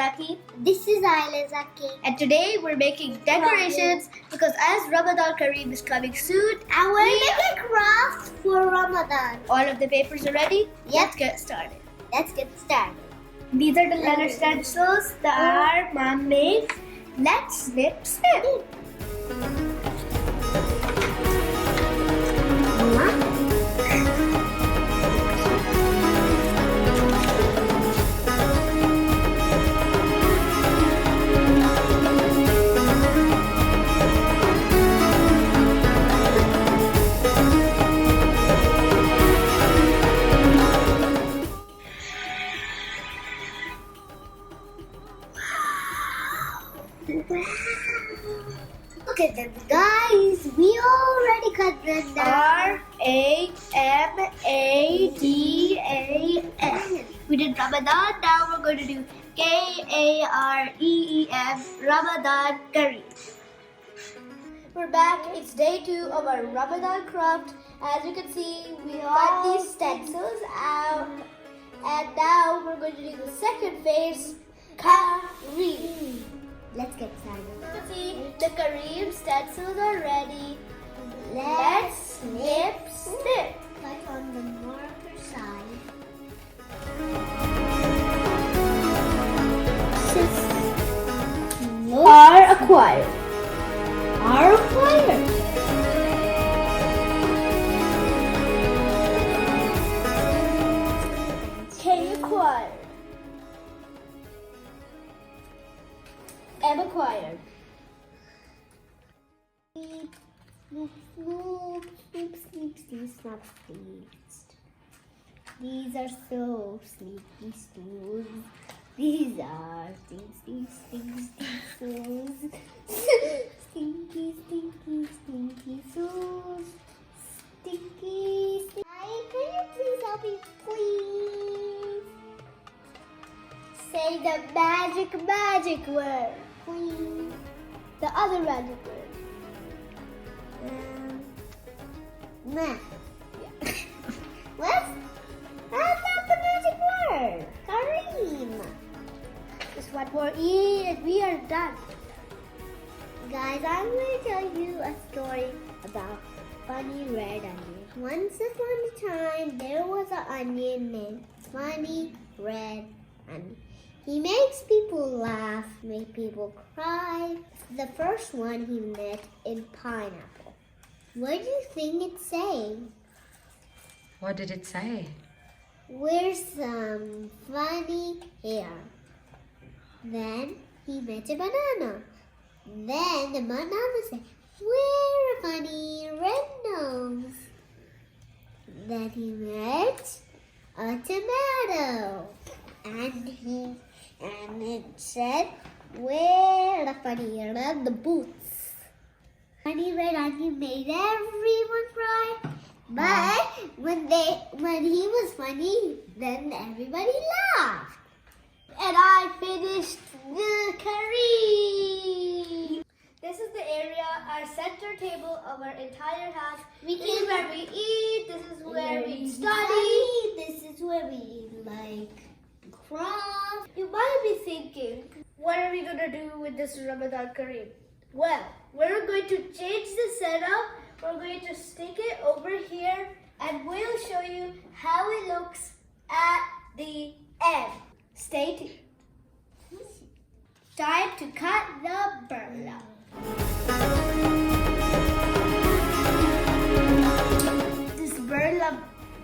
Zaki. This is Ayla Zaki. And today we're making decorations because as Ramadan Kareem is coming soon, And we're making crafts for Ramadan. all of the papers are ready. Yep. Let's get started. Let's get started. These are the letter stencils that our mom made. Let's snip. Look at them, guys. We already cut them down. Ramadan. We did Ramadan, now we're going to do Kareem, Ramadan Kareem. We're back, it's day 2 of our Ramadan craft. As you can see, we got these stencils out. And now we're going to do the second phase, Kareem. Let's get started. You can see the Kareem stencils are ready. Let's snip. cut on the marker side. Are acquired. K acquired. M acquired. Snoop, snoop, snoop, snoop, snoop, snap, sneaks. These are so sneaky stools. These are stinky stools. Stinky stools. Stinky. Hi, can you please help me, please? Say the magic word. Please. The other magic word. Nah. What? That's not the magic word. Kareem. Just one more E and we are done. Guys, I'm going to tell you a story about Funny Red Onion. Once upon a time, there was an onion named Funny Red Onion. He makes people laugh, make people cry. The first one he met in pineapple. What do you think it's saying? What did it say? Wear some funny hair. Then he met a banana. Then the banana said, wear a funny red nose. Then he met a tomato. And it said, wear a funny red boots. Funny Red Onion made everyone cry. But when he was funny, then everybody laughed. And I finished the Kareem. This is the area, our center table of our entire house. This is where we eat. This is where we study. This is where we craft. You might be thinking, what are we going to do with this Ramadan Kareem? Well, we're going to change the setup. We're going to stick it over here and we'll show you how it looks at the end. Stay tuned. Time to cut the burlap. This burlap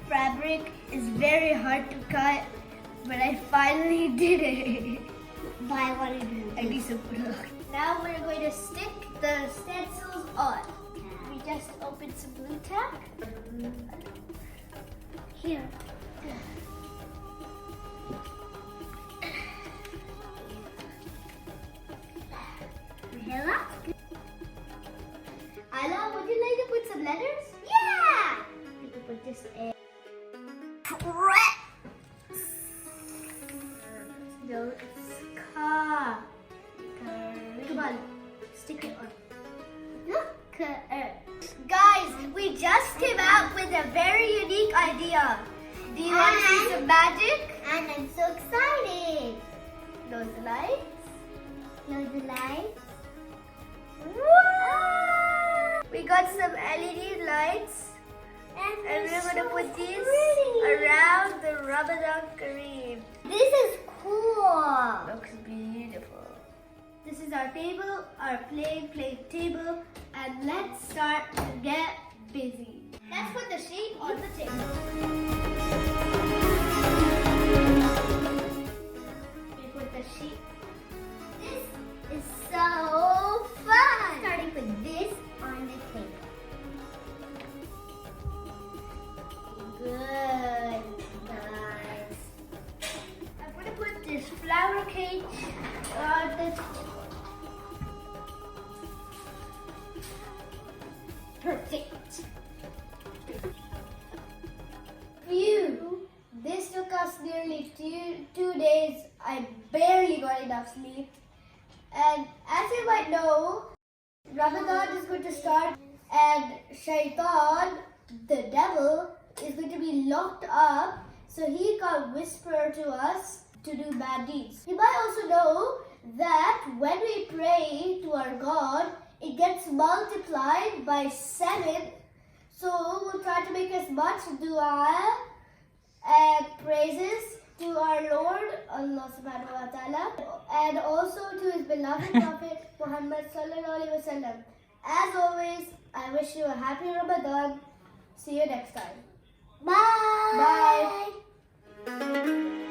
fabric is very hard to cut, but I finally did it. By what it is. I need some glue. Now we're going to stick the stencils on. We just opened some glue tack. Here. Hello? Ayla, would you like to put some letters? Yeah! You can put this in. No, it's ka. Come on, stick it on. Look. Guys, we just came out with a very unique idea. Do you want to see some magic? And I'm so excited. Close the lights. Close the lights. Wow! We got some LED lights. And we're going to put these around the Ramadan Kareem. This is cool. Looks beautiful. This is our table, our plain table, and let's start to get busy. Let's put the sheet on the table. We put the sheet. This is so fun. Starting with this on the table. Good, guys. I'm going to put this flower cake on the perfect. Phew! This took us nearly two days. I barely got enough sleep. And as you might know, Ramadan is going to start and Shaitan, the devil, is going to be locked up so he can't whisper to us to do bad deeds. You might also know that when we pray to our God, it gets multiplied by 7. So we'll try to make as much dua and praises to our Lord Allah subhanahu wa ta'ala and also to his beloved Prophet Muhammad sallallahu alaihi wasallam. As always, I wish you a happy Ramadan. See you next time. Bye. Bye.